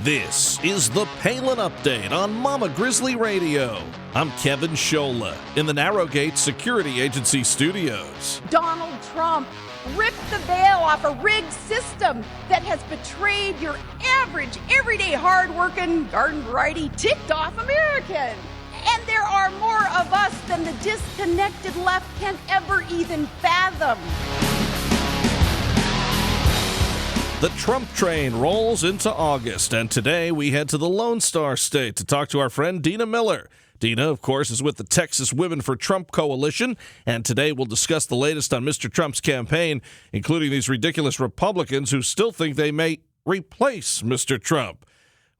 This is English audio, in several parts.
This is the Palin Update on Mama Grizzly Radio. I'm Kevin Scholla in the Narrowgate Security Agency studios. Donald Trump ripped the veil off a rigged system that has betrayed your average, everyday, hard-working, garden-variety, ticked-off American. And there are more of us than the disconnected left can ever even fathom. The Trump train rolls into August, and today we head to the Lone Star State to talk to our friend Dena Miller. Dena, of course, is with the Texas Women for Trump Coalition, and today we'll discuss the latest on Mr. Trump's campaign, including these ridiculous Republicans who still think they may replace Mr. Trump.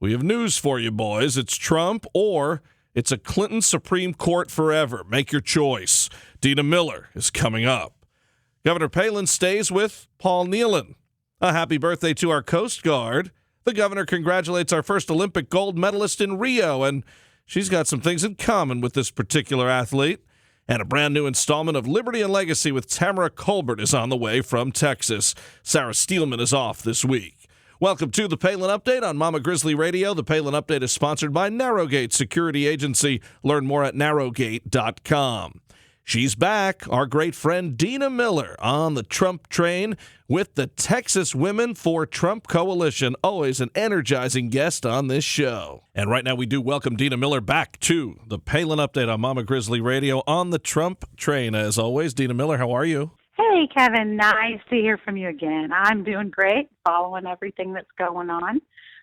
We have news for you, boys. It's Trump or it's a Clinton Supreme Court forever. Make your choice. Dena Miller is coming up. Governor Palin stays with Paul Nealon. A happy birthday to our Coast Guard. The governor congratulates our first Olympic gold medalist in Rio, and she's got some things in common with this particular athlete. And a brand new installment of Liberty and Legacy with Tamara Colbert is on the way from Texas. Sarah Steelman is off this week. Welcome to the Palin Update on Mama Grizzly Radio. The Palin Update is sponsored by Narrowgate Security Agency. Learn more at narrowgate.com. She's back, our great friend Dena Miller on the Trump train with the Texas Women for Trump Coalition. Always an energizing guest on this show. And right now we do welcome Dena Miller back to the Palin Update on Mama Grizzly Radio on the Trump train. As always, Dena Miller, how are you? Hey, Kevin. Nice to hear from you again. I'm doing great, following everything that's going on.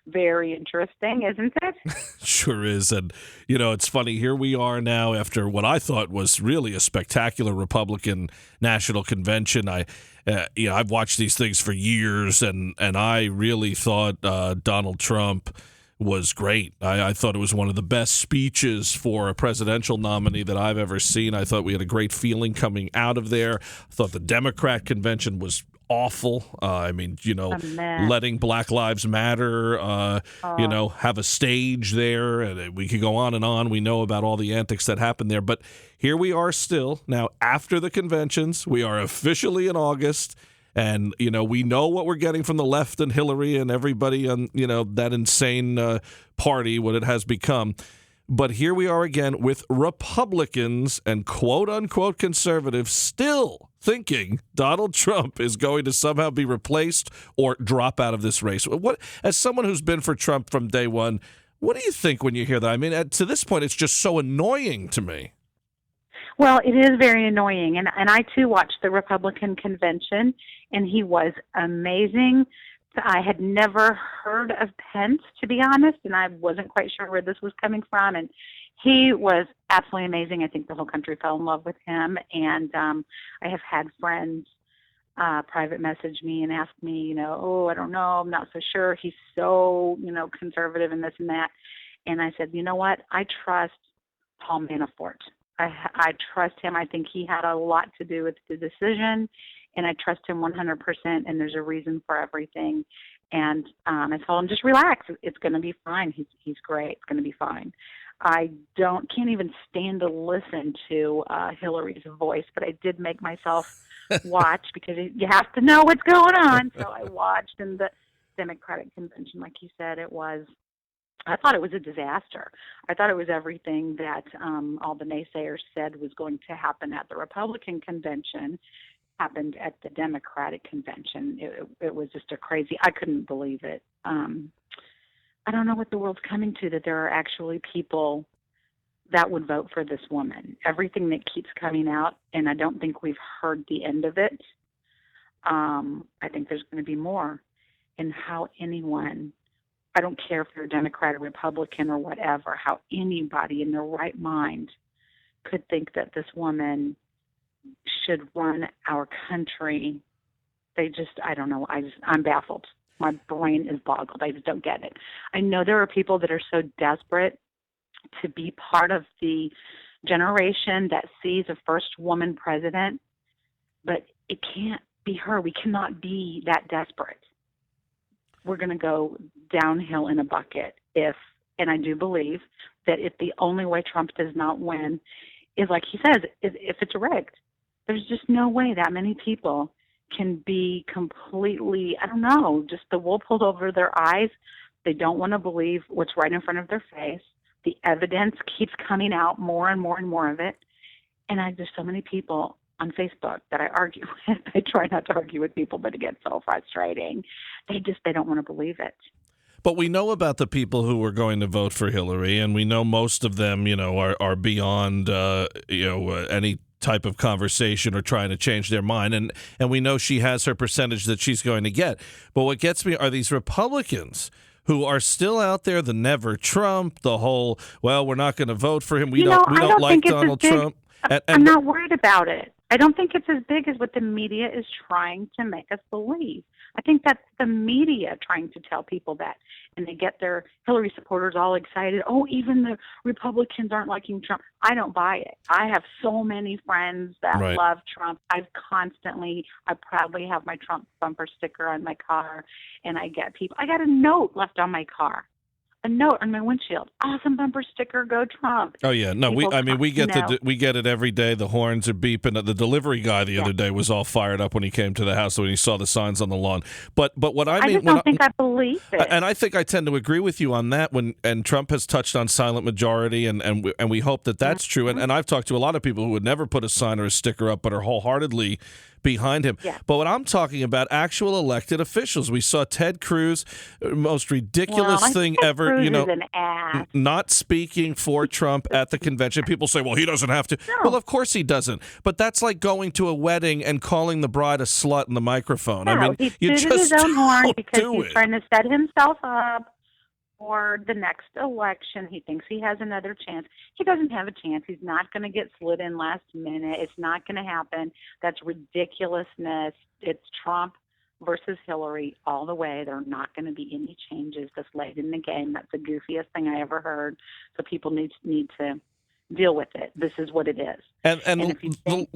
Very interesting, isn't it? Sure is. And, you know, it's funny. Here we are now after what I thought was really a spectacular Republican National Convention. I've watched these things for years, and I really thought Donald Trump was great. I thought it was one of the best speeches for a presidential nominee that I've ever seen. I thought we had a great feeling coming out of there. I thought the Democrat convention was awful. Letting Black Lives Matter, have a stage there, and we could go on and on. We know about all the antics that happened there, but here we are still now after the conventions. We are officially in August, and we know what we're getting from the left and Hillary and everybody on that insane party, what it has become. But here we are again with Republicans and quote-unquote conservatives still thinking Donald Trump is going to somehow be replaced or drop out of this race. As someone who's been for Trump from day one, what do you think when you hear that? I mean, to this point, it's just so annoying to me. Well, it is very annoying. And I, too, watched the Republican convention, and he was amazing. I had never heard of Pence, to be honest, and I wasn't quite sure where this was coming from. And he was absolutely amazing. I think the whole country fell in love with him. And I have had friends private message me and ask me, I don't know, I'm not so sure. He's so, conservative and this and that. And I said, you know what? I trust Paul Manafort. I trust him. I think he had a lot to do with the decision. And I trust him 100%, and there's a reason for everything. And I told him, just relax. It's going to be fine. He's great. It's going to be fine. I can't even stand to listen to Hillary's voice, but I did make myself watch because you have to know what's going on. So I watched, and the Democratic convention, like you said, I thought it was a disaster. I thought it was everything that all the naysayers said was going to happen at the Republican convention happened at the Democratic convention. It was just I couldn't believe it. I don't know what the world's coming to, that there are actually people that would vote for this woman. Everything that keeps coming out, and I don't think we've heard the end of it. I think there's going to be more. And how anyone, I don't care if you're a Democrat or Republican or whatever, how anybody in their right mind could think that this woman should run our country. I don't know. I'm baffled. My brain is boggled. I just don't get it. I know there are people that are so desperate to be part of the generation that sees a first woman president, but it can't be her. We cannot be that desperate. We're going to go downhill in a bucket and I do believe that if the only way Trump does not win is, like he says, if it's rigged. There's just no way that many people can be completely, just the wool pulled over their eyes They don't want to believe what's right in front of their face. The evidence keeps coming out, more and more and more of it. And there's so many people on Facebook that I argue with. I try not to argue with people, but it gets so frustrating. They don't want to believe it. But we know about the people who are going to vote for Hillary, and we know most of them, are beyond, any type of conversation or trying to change their mind. And we know she has her percentage that she's going to get. But what gets me are these Republicans who are still out there, the never Trump, the whole, well, we're not going to vote for him. We don't like Donald Trump. I'm not worried about it. I don't think it's as big as what the media is trying to make us believe. I think that's the media trying to tell people that. And they get their Hillary supporters all excited. Oh, even the Republicans aren't liking Trump. I don't buy it. I have so many friends that love Trump. I proudly have my Trump bumper sticker on my car. And I got a note left on my car. A note on my windshield. Awesome bumper sticker, go Trump. Oh yeah, no, we get it every day. The horns are beeping. The delivery guy the other day was all fired up when he came to the house when he saw the signs on the lawn. But what I mean, I just don't think I believe it. And I think I tend to agree with you on that. And Trump has touched on silent majority, and we hope that that's true. And I've talked to a lot of people who would never put a sign or a sticker up, but are wholeheartedly behind him. Yeah. But what I'm talking about, actual elected officials. We saw Ted Cruz, most ridiculous thing ever. Cruz is an ass. Not speaking for Trump at the convention. People say, well, he doesn't have to. No. Well, of course he doesn't. But that's like going to a wedding and calling the bride a slut in the microphone. No, I mean, he you tooted just his own horn don't because do he's it. trying to set himself up for the next election. He thinks he has another chance. He doesn't have a chance. He's not going to get slid in last minute. It's not going to happen. That's ridiculousness. It's Trump versus Hillary all the way. There are not going to be any changes this late in the game. That's the goofiest thing I ever heard. So people need to deal with it. This is what it is. And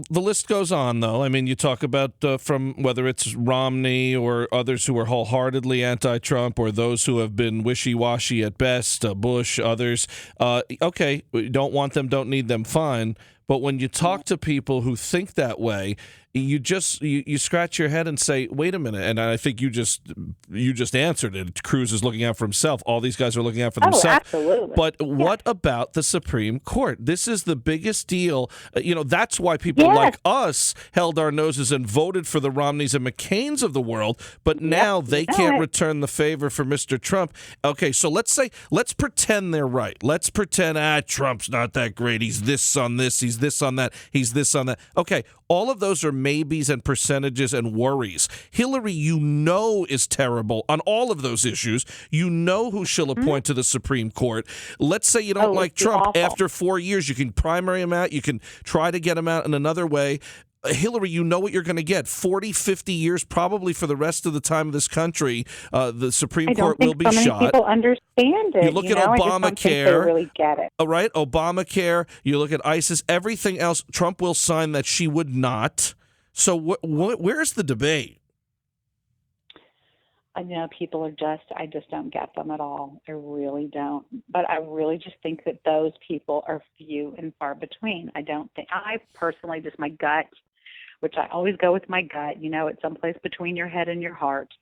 the list goes on, though. I mean, you talk about from whether it's Romney or others who are wholeheartedly anti-Trump or those who have been wishy-washy at best, Bush, others. Okay, we don't want them, don't need them, fine. But when you talk to people who think that way, you scratch your head and say, wait a minute. And I think you just answered it. Cruz is looking out for himself. All these guys are looking out for themselves. Absolutely. But what about the Supreme Court? This is the biggest deal. That's why people like us held our noses and voted for the Romneys and McCains of the world. But now they can't return the favor for Mr. Trump. Okay, so let's pretend they're right. Let's pretend, Trump's not that great. He's this on this. He's this on that. He's this on that. Okay, all of those are maybes and percentages and worries. Hillary, is terrible on all of those issues. You know who she'll appoint to the Supreme Court. Let's say you don't like Trump. Awful. After 4 years, you can primary him out. You can try to get him out in another way. Hillary, you know what you're going to get. 40, 50 years probably for the rest of the time of this country. The Supreme Court will be shot. I don't think so many people understand it. You look at Obamacare. Obamacare. I just don't think they really get it. All right, Obamacare. You look at ISIS. Everything else, Trump will sign that she would not. So where's the debate? I know people I just don't get them at all. I really don't. But I really just think that those people are few and far between. I personally, just my gut, which I always go with my gut, it's someplace between your head and your heart.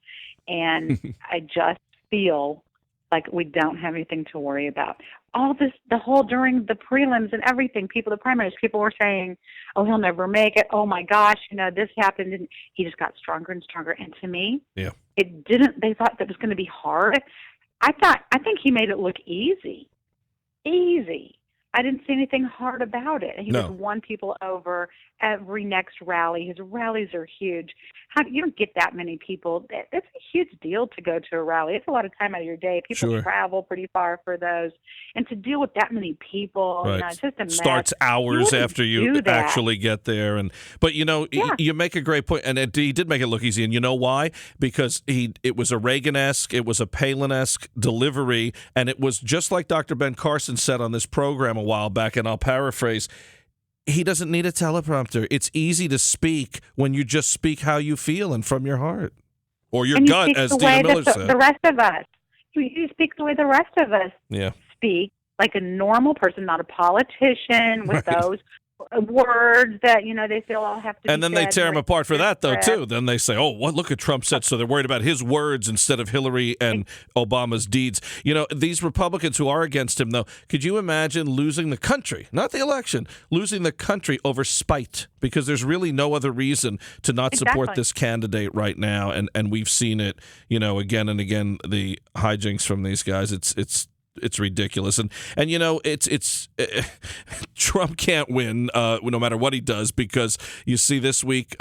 And I just feel like we don't have anything to worry about. All this, during the prelims and everything, the primaries, people were saying, oh, he'll never make it. Oh my gosh, this happened. And he just got stronger and stronger. And to me, it didn't, they thought that was going to be hard. I think he made it look easy. Easy. I didn't see anything hard about it. He just won people over every next rally. His rallies are huge. You don't get that many people. It's a huge deal to go to a rally. It's a lot of time out of your day. People travel pretty far for those. And to deal with that many people, it's just a mess. Starts hours after you actually get there. But you make a great point, and he did make it look easy. And you know why? Because it was a Reagan-esque, it was a Palin-esque delivery, and it was just like Dr. Ben Carson said on this program a while back, and I'll paraphrase, he doesn't need a teleprompter. It's easy to speak when you just speak how you feel and from your heart. Or your gut, as Dena Miller said. The rest of us. You speak the way the rest of us speak, like a normal person, not a politician with those words that, they feel all have to be And then they said tear him during apart for that, though, script. too. Then they say, oh, what? Look at Trump said. So they're worried about his words instead of Hillary and Obama's deeds. These Republicans who are against him, though, could you imagine losing the country, not the election, losing the country over spite? Because there's really no other reason to not support this candidate right now. And we've seen it, again and again, the hijinks from these guys. It's ridiculous, and it's Trump can't win no matter what he does, because you see this week,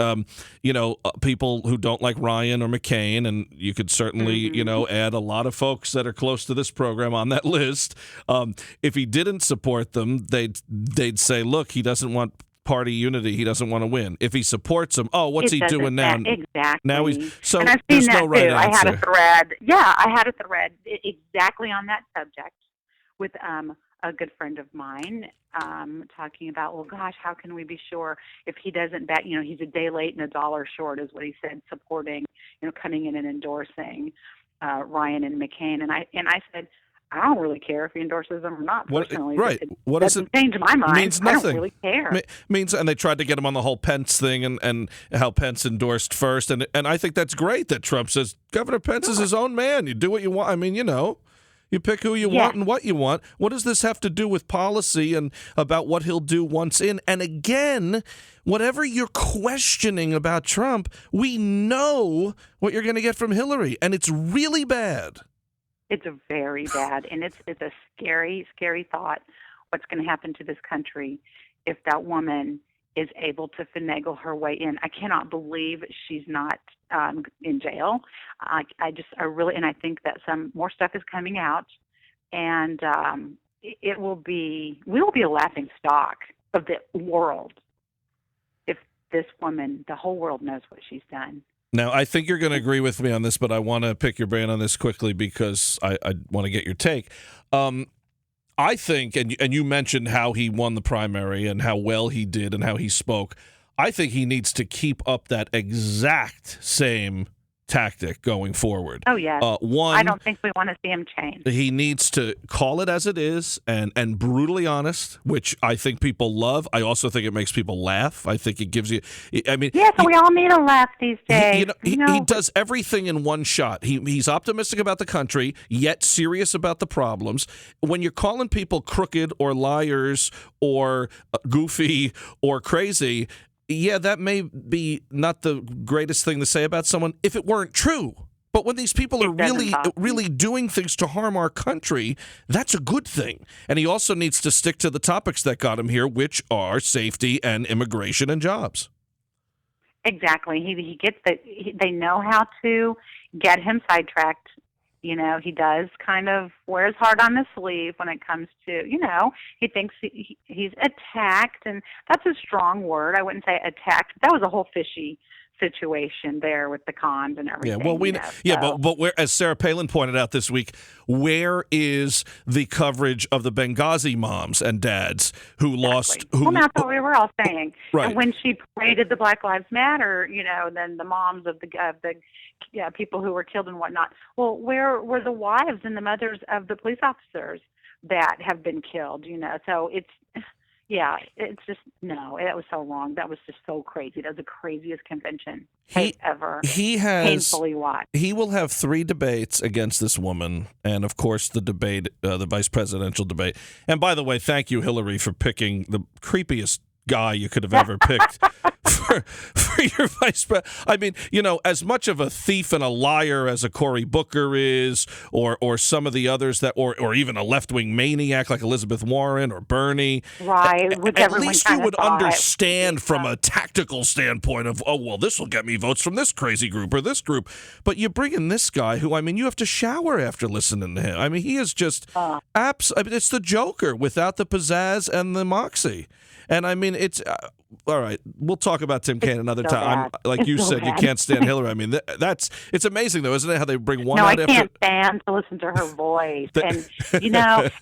people who don't like Ryan or McCain, and you could certainly add a lot of folks that are close to this program on that list. If he didn't support them, they'd say, look, he doesn't want party unity. He doesn't want to win. If he supports him, what's he doing now? Exactly. Now he's so. And I've seen there's that no right too. answer. I had a thread. Yeah, I had a thread exactly on that subject with a good friend of mine, talking about, well, gosh, how can we be sure if he doesn't bet? He's a day late and a dollar short, is what he said, supporting, coming in and endorsing Ryan and McCain. And I said, I don't really care if he endorses them or not, personally. Right. What does it change my mind? Means nothing. I don't really care. Means, and they tried to get him on the whole Pence thing and how Pence endorsed first. And I think that's great that Trump says Governor Pence is his own man. You do what you want. I mean, you pick who you want and what you want. What does this have to do with policy and about what he'll do once in? And again, whatever you're questioning about Trump, we know what you're going to get from Hillary. And it's really bad. It's very bad, and it's a scary, scary thought what's going to happen to this country if that woman is able to finagle her way in. I cannot believe she's not in jail. I think that some more stuff is coming out, and we will be a laughing stock of the world if this woman, the whole world knows what she's done. Now, I think you're going to agree with me on this, but I want to pick your brain on this quickly because I want to get your take. I think, and you mentioned how he won the primary and how well he did and how he spoke. I think he needs to keep up that exact same tactic going forward. Oh, yes. I don't think we want to see him change. He needs to call it as it is and brutally honest, which I think people love. I also think it makes people laugh. I think it gives you, we all need a laugh these days. He does everything in one shot. He's optimistic about the country, yet serious about the problems. When you're calling people crooked or liars or goofy or crazy, yeah, that may be not the greatest thing to say about someone if it weren't true. But when these people are really doing things to harm our country, that's a good thing. And he also needs to stick to the topics that got him here, which are safety and immigration and jobs. Exactly. He gets that. They know how to get him sidetracked. He does kind of wear his heart on his sleeve when it comes to, he thinks he's attacked, and that's a strong word. I wouldn't say attacked. That was a whole fishy situation there with the cons and everything. Yeah, but where, as Sarah Palin pointed out this week, where is the coverage of the Benghazi moms and dads who lost? That's what we were all saying. Right. And when she paraded the Black Lives Matter, then the moms of the people who were killed and whatnot. Well, where were the wives and the mothers of the police officers that have been killed? So it's. Yeah, it's just, no, it was so wrong. That was just so crazy. That was the craziest convention I've ever painfully watched. He will have 3 debates against this woman, and, of course, the debate, the vice presidential debate. And, by the way, thank you, Hillary, for picking the creepiest guy you could have ever picked for your vice president. I mean, as much of a thief and a liar as a Cory Booker is, or some of the others that, or even a left-wing maniac like Elizabeth Warren or Bernie. Right. At least you would understand from a tactical standpoint of, this will get me votes from this crazy group or this group. But you bring in this guy who, you have to shower after listening to him. He is just it's the Joker without the pizzazz and the moxie. And it's all right. We'll talk about Tim Kaine another time. Like you said, you can't stand Hillary. It's amazing though, isn't it? How they bring one out after. No, I can't stand to listen to her voice. And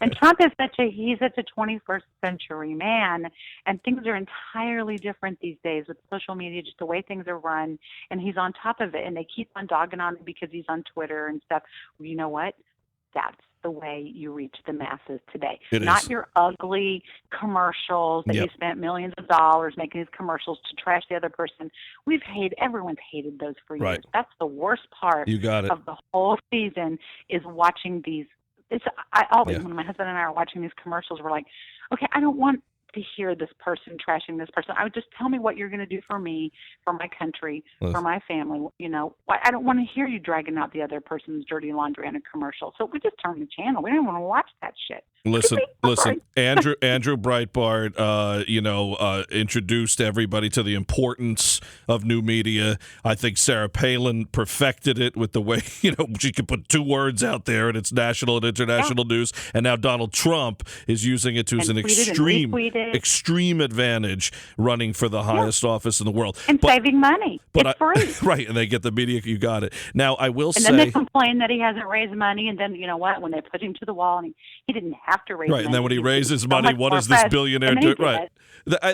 and Trump is he's such a 21st century man, and things are entirely different these days with social media, just the way things are run. And he's on top of it, and they keep on dogging on him because he's on Twitter and stuff. Well, you know what? That's the way you reach the masses today. It Not is. your ugly commercials that Yep. you spent millions of dollars making these commercials to trash the other person. Everyone's hated those for years. Right. That's the worst part You got it. of the whole season is watching these. I always, Yeah. when my husband and I are watching these commercials, we're like, okay, I don't want to hear this person trashing this person. I would just tell me what you're going to do for me, for my country, for my family. I don't want to hear you dragging out the other person's dirty laundry in a commercial. So we just turn the channel. We don't want to watch that shit. Listen. Sorry. Andrew Breitbart, introduced everybody to the importance of new media. I think Sarah Palin perfected it with the way, she could put two words out there and it's national and international news. And now Donald Trump is using it to an extreme advantage running for the highest office in the world. And saving money. It's free. Right. And they get the media. You got it. Now, I will say. And then they complain that he hasn't raised money. And then, you know what? When they put him to the wall and he didn't have to raise money. Right, and then when he raises money, what does this billionaire do? Right.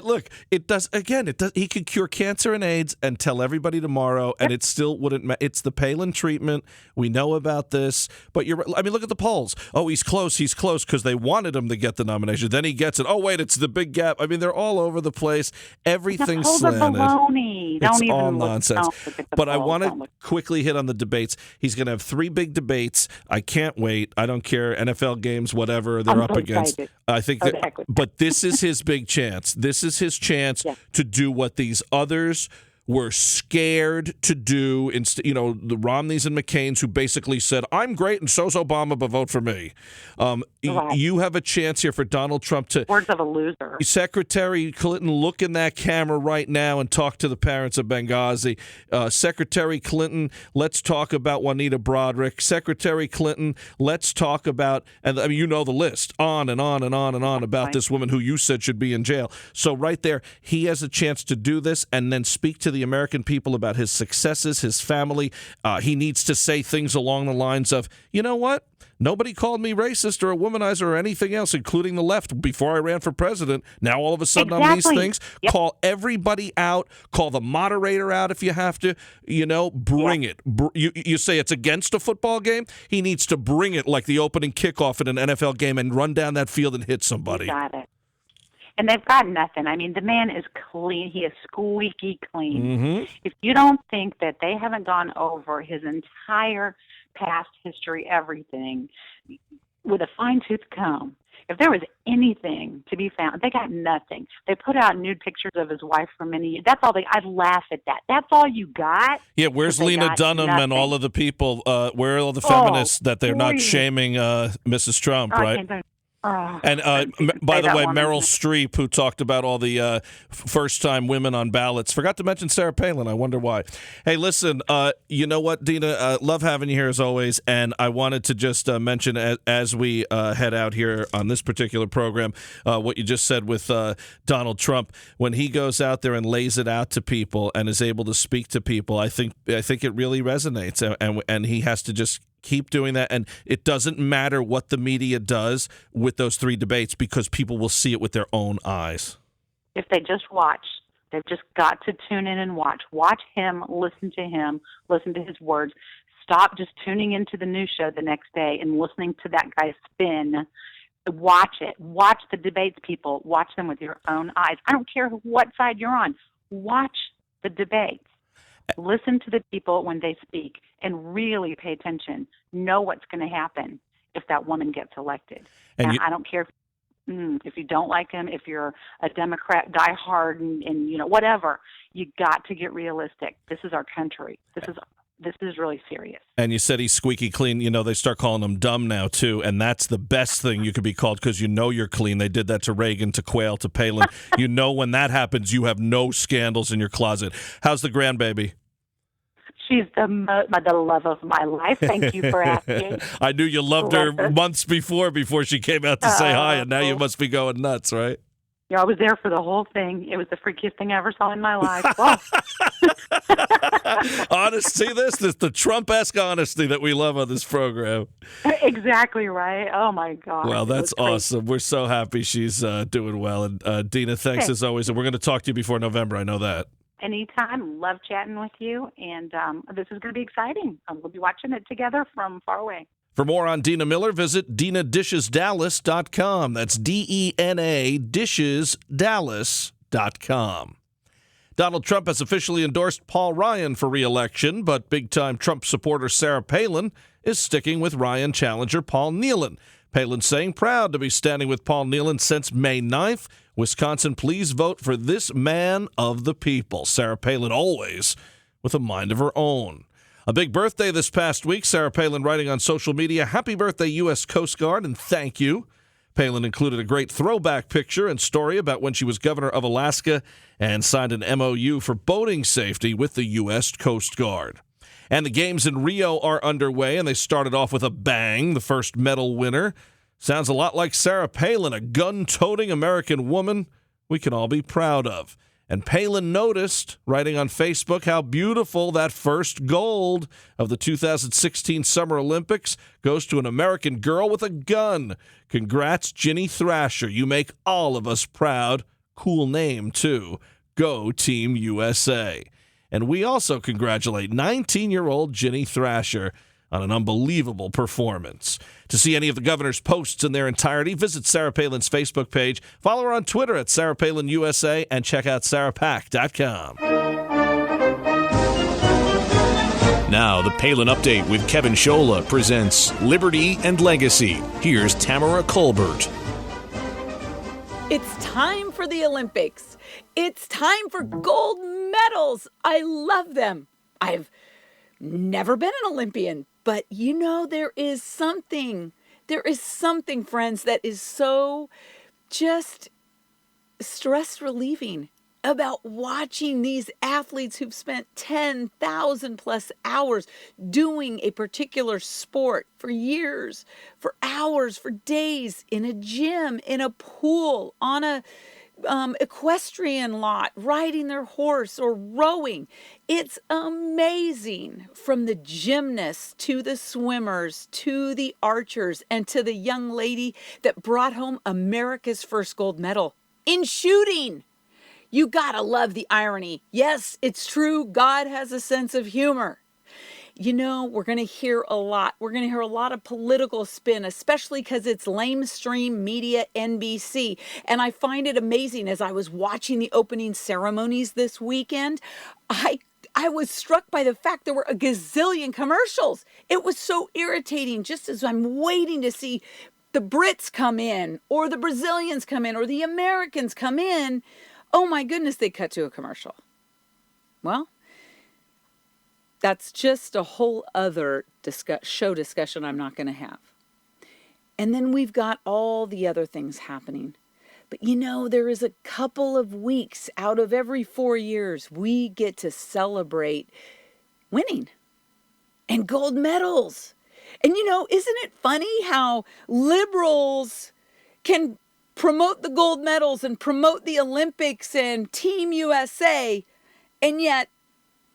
Look, it does. Again, it does. He could cure cancer and AIDS and tell everybody tomorrow, and it still wouldn't matter. It's the Palin treatment. We know about this, but look at the polls. Oh, he's close because they wanted him to get the nomination. Then he gets it. Oh, wait, it's the big gap. I mean, they're all over the place. Everything's slanted. Baloney. It's all nonsense. But I want to quickly hit on the debates. He's going to have 3 big debates. I can't wait. I don't care. NFL games, whatever they're up against. I think but this is his big chance. This is his chance to do what these others were scared to do. The Romneys and McCains who basically said, I'm great and so's Obama, but vote for me. You have a chance here for Donald Trump to... Words of a loser. Secretary Clinton, look in that camera right now and talk to the parents of Benghazi. Secretary Clinton, let's talk about Juanita Broderick. Secretary Clinton, let's talk about... And you know the list. On and on and on and on about this woman who you said should be in jail. So right there, he has a chance to do this and then speak to the American people about his successes, his family. He needs to say things along the lines of, you know what? Nobody called me racist or a womanizer or anything else, including the left, before I ran for president. Now all of a sudden I'm these things. Yep. Call everybody out. Call the moderator out if you have to. Bring it. You say it's against a football game? He needs to bring it like the opening kickoff in an NFL game and run down that field and hit somebody. You got it. And they've got nothing. I mean, the man is clean. He is squeaky clean. Mm-hmm. If you don't think that they haven't gone over his entire past history, everything, with a fine-tooth comb, if there was anything to be found, they got nothing. They put out nude pictures of his wife for many years. That's all I'd laugh at that. That's all you got? Yeah, where's Lena Dunham and all of the people? Where are all the feminists that they're not shaming Mrs. Trump, right? And by the way, Meryl Streep, who talked about all the first-time women on ballots, forgot to mention Sarah Palin. I wonder why. Hey, listen, you know what, Dena? Love having you here as always. And I wanted to just mention as we head out here on this particular program, what you just said with Donald Trump. When he goes out there and lays it out to people and is able to speak to people, I think it really resonates. And he has to just keep doing that, and it doesn't matter what the media does with those 3 debates because people will see it with their own eyes. If they just watch, they've just got to tune in and watch. Watch him, listen to his words. Stop just tuning into the news show the next day and listening to that guy spin. Watch it. Watch the debates, people. Watch them with your own eyes. I don't care what side you're on. Watch the debates. Listen to the people when they speak and really pay attention. Know what's going to happen if that woman gets elected. And I don't care if you don't like him, if you're a Democrat, diehard, and whatever. You got to get realistic. This is our country. This is really serious. And you said he's squeaky clean. They start calling him dumb now, too. And that's the best thing you could be called because you're clean. They did that to Reagan, to Quayle, to Palin. When that happens, you have no scandals in your closet. How's the grandbaby? She's the love of my life. Thank you for asking. I knew you loved her months before she came out to say hi, and now you must be going nuts, right? Yeah, I was there for the whole thing. It was the freakiest thing I ever saw in my life. Well. Honesty, this is the Trump-esque honesty that we love on this program. Exactly right. Oh, my God. Well, that's awesome. We're so happy she's doing well. And Dena, thanks as always. And we're going to talk to you before November. I know that. Anytime. Love chatting with you. And this is going to be exciting. We'll be watching it together from far away. For more on Dena Miller, visit DenaDishesDallas.com. That's DENA DishesDallas.com. Donald Trump has officially endorsed Paul Ryan for re-election, but big-time Trump supporter Sarah Palin is sticking with Ryan challenger Paul Nehlen. Palin saying proud to be standing with Paul Nehlen since May 9th. Wisconsin, please vote for this man of the people. Sarah Palin always with a mind of her own. A big birthday this past week. Sarah Palin writing on social media, "Happy birthday, U.S. Coast Guard, and thank you." Palin included a great throwback picture and story about when she was governor of Alaska and signed an MOU for boating safety with the U.S. Coast Guard. And the games in Rio are underway, and they started off with a bang. The first medal winner sounds a lot like Sarah Palin, a gun-toting American woman we can all be proud of. And Palin noticed, writing on Facebook, how beautiful that first gold of the 2016 Summer Olympics goes to an American girl with a gun. Congrats, Ginny Thrasher. You make all of us proud. Cool name, too. Go Team USA. And we also congratulate 19-year-old Ginny Thrasher on an unbelievable performance. To see any of the governor's posts in their entirety, visit Sarah Palin's Facebook page, follow her on Twitter at Sarah Palin USA, and check out sarahpack.com. Now, the Palin Update with Kevin Scholla presents Liberty and Legacy. Here's Tamara Colbert. It's time for the Olympics. It's time for gold medals. I love them. I've never been an Olympian, but you know, there is something, friends, that is so just stress relieving about watching these athletes who've spent 10,000 plus hours doing a particular sport for years, for hours, for days, in a gym, in a pool, on a equestrian lot, riding their horse or rowing. It's amazing, from the gymnasts to the swimmers to the archers and to the young lady that brought home America's first gold medal in shooting. You gotta love the irony. Yes, it's true. God has a sense of humor. You know, we're going to hear a lot. We're going to hear a lot of political spin, especially because it's lamestream media NBC. And I find it amazing, as I was watching the opening ceremonies this weekend, I was struck by the fact there were a gazillion commercials. It was so irritating, just as I'm waiting to see the Brits come in, or the Brazilians come in, or the Americans come in. Oh my goodness, they cut to a commercial. Well, that's just a whole other show discussion I'm not going to have. And then we've got all the other things happening. But you know, there is a couple of weeks out of every 4 years we get to celebrate winning and gold medals. And you know, isn't it funny how liberals can promote the gold medals and promote the Olympics and Team USA, and yet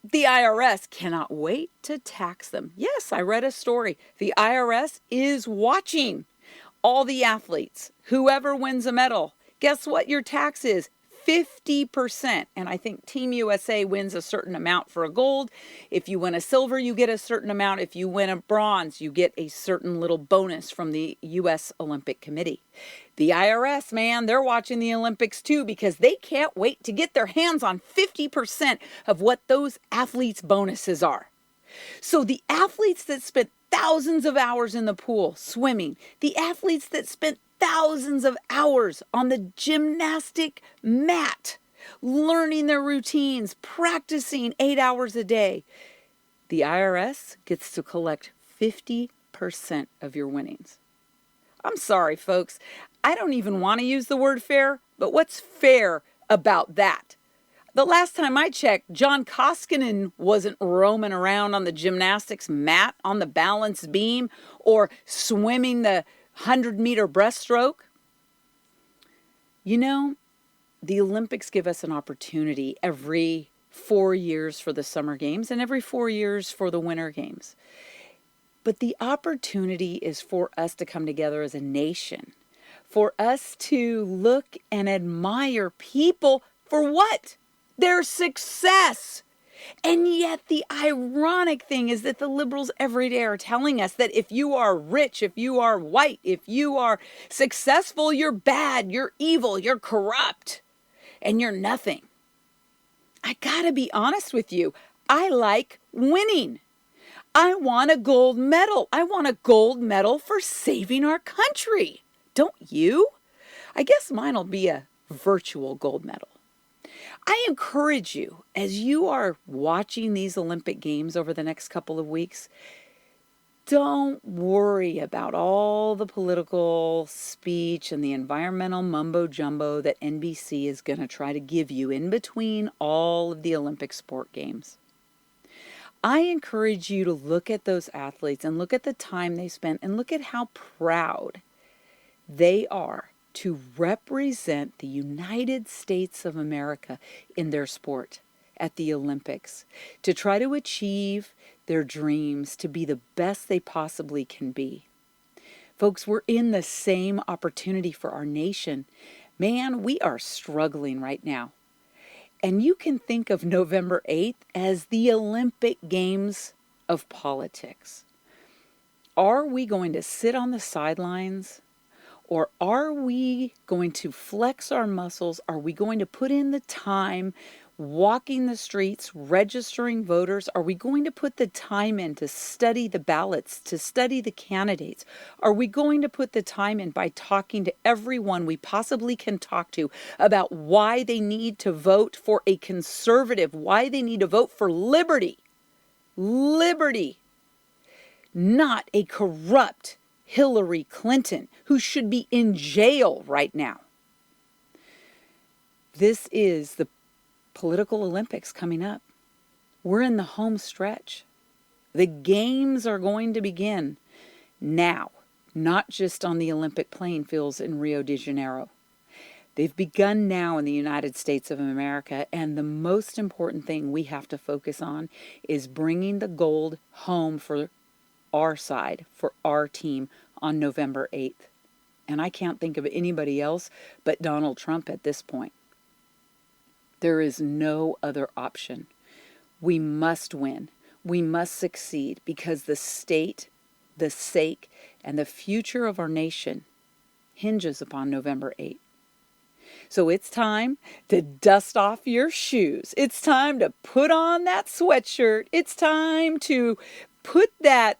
the IRS cannot wait to tax them. Yes, I read a story. The IRS is watching all the athletes. Whoever wins a medal, guess what your tax is? 50%. And I think Team USA wins a certain amount for a gold. If you win a silver, you get a certain amount. If you win a bronze, you get a certain little bonus from the U.S. Olympic Committee. The IRS, man, they're watching the Olympics too, because they can't wait to get their hands on 50% of what those athletes' bonuses are. So the athletes that spent thousands of hours in the pool swimming, the athletes that spent thousands of hours on the gymnastic mat, learning their routines, practicing 8 hours a day, the IRS gets to collect 50% of your winnings. I'm sorry, folks. I don't even want to use the word fair, but what's fair about that? The last time I checked, John Koskinen wasn't roaming around on the gymnastics mat on the balance beam or swimming the 100-meter breaststroke. You know, the Olympics give us an opportunity every 4 years for the Summer Games and every 4 years for the Winter Games. But the opportunity is for us to come together as a nation, for us to look and admire people for what? Their success. And yet the ironic thing is that the liberals every day are telling us that if you are rich, if you are white, if you are successful, you're bad, you're evil, you're corrupt, and you're nothing. I gotta be honest with you. I like winning. I want a gold medal. I want a gold medal for saving our country. Don't you? I guess mine'll be a virtual gold medal. I encourage you, as you are watching these Olympic Games over the next couple of weeks, don't worry about all the political speech and the environmental mumbo-jumbo that NBC is going to try to give you in between all of the Olympic sport games. I encourage you to look at those athletes and look at the time they spent and look at how proud they are to represent the United States of America in their sport at the Olympics, to try to achieve their dreams, to be the best they possibly can be. Folks, we're in the same opportunity for our nation. Man, we are struggling right now. And you can think of November 8th as the Olympic Games of politics. Are we going to sit on the sidelines? Or are we going to flex our muscles? Are we going to put in the time walking the streets, registering voters? Are we going to put the time in to study the ballots, to study the candidates? Are we going to put the time in by talking to everyone we possibly can talk to about why they need to vote for a conservative, why they need to vote for liberty? Liberty, not a corrupt Hillary Clinton, who should be in jail right now. This is the political Olympics coming up. We're in the home stretch. The games are going to begin now, not just on the Olympic playing fields in Rio de Janeiro. They've begun now in the United States of America, and the most important thing we have to focus on is bringing the gold home for our side, for our team on November 8th. And I can't think of anybody else but Donald Trump at this point. There is no other option. We must win. We must succeed because the state, the sake, and the future of our nation hinges upon November 8th. So it's time to dust off your shoes. It's time to put on that sweatshirt. It's time to put that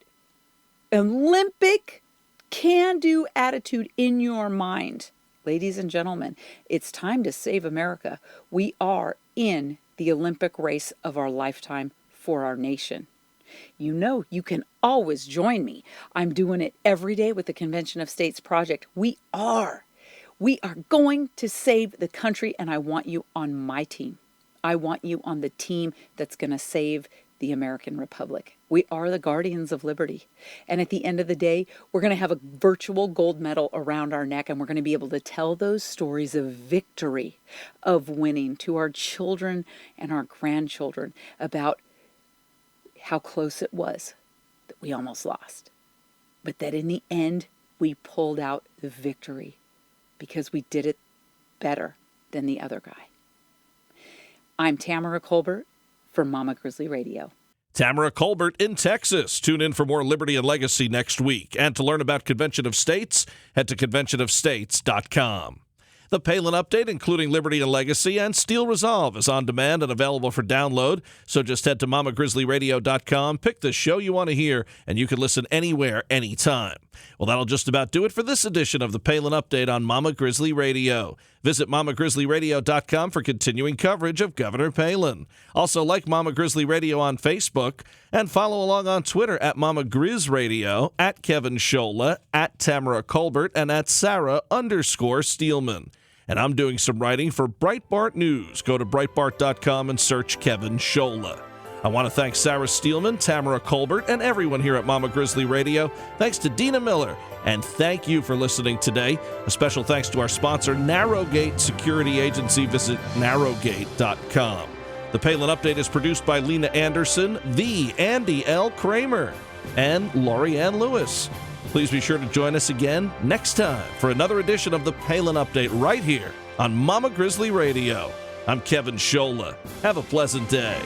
Olympic can-do attitude in your mind. Ladies and gentlemen, it's time to save America. We are in the Olympic race of our lifetime for our nation. You know, you can always join me. I'm doing it every day with the Convention of States Project. We are going to save the country, and I want you on my team. I want you on the team that's going to save the American Republic. We are the guardians of liberty. And at the end of the day, we're going to have a virtual gold medal around our neck, and we're going to be able to tell those stories of victory, of winning to our children and our grandchildren about how close it was that we almost lost. But that in the end, we pulled out the victory because we did it better than the other guy. I'm Tamara Colbert for Mama Grizzly Radio. Tamara Colbert in Texas. Tune in for more Liberty and Legacy next week. And to learn about Convention of States, head to conventionofstates.com. The Palin Update, including Liberty and Legacy and Steel Resolve, is on demand and available for download. So just head to mamagrizzlyradio.com, pick the show you want to hear, and you can listen anywhere, anytime. Well, that'll just about do it for this edition of the Palin Update on Mama Grizzly Radio. Visit mamagrizzlyradio.com for continuing coverage of Governor Palin. Also, like Mama Grizzly Radio on Facebook, and follow along on Twitter at Mama Grizz Radio, at Kevin Scholla, at Tamara Colbert, and at Sarah_Steelman. And I'm doing some writing for Breitbart News. Go to Breitbart.com and search Kevin Scholla. I want to thank Sarah Steelman, Tamara Colbert, and everyone here at Mama Grizzly Radio. Thanks to Dena Miller, and thank you for listening today. A special thanks to our sponsor, Narrowgate Security Agency. Visit narrowgate.com. The Palin Update is produced by Lena Anderson, the Andy L. Kramer, and Lori Ann Lewis. Please be sure to join us again next time for another edition of the Palin Update right here on Mama Grizzly Radio. I'm Kevin Scholla. Have a pleasant day.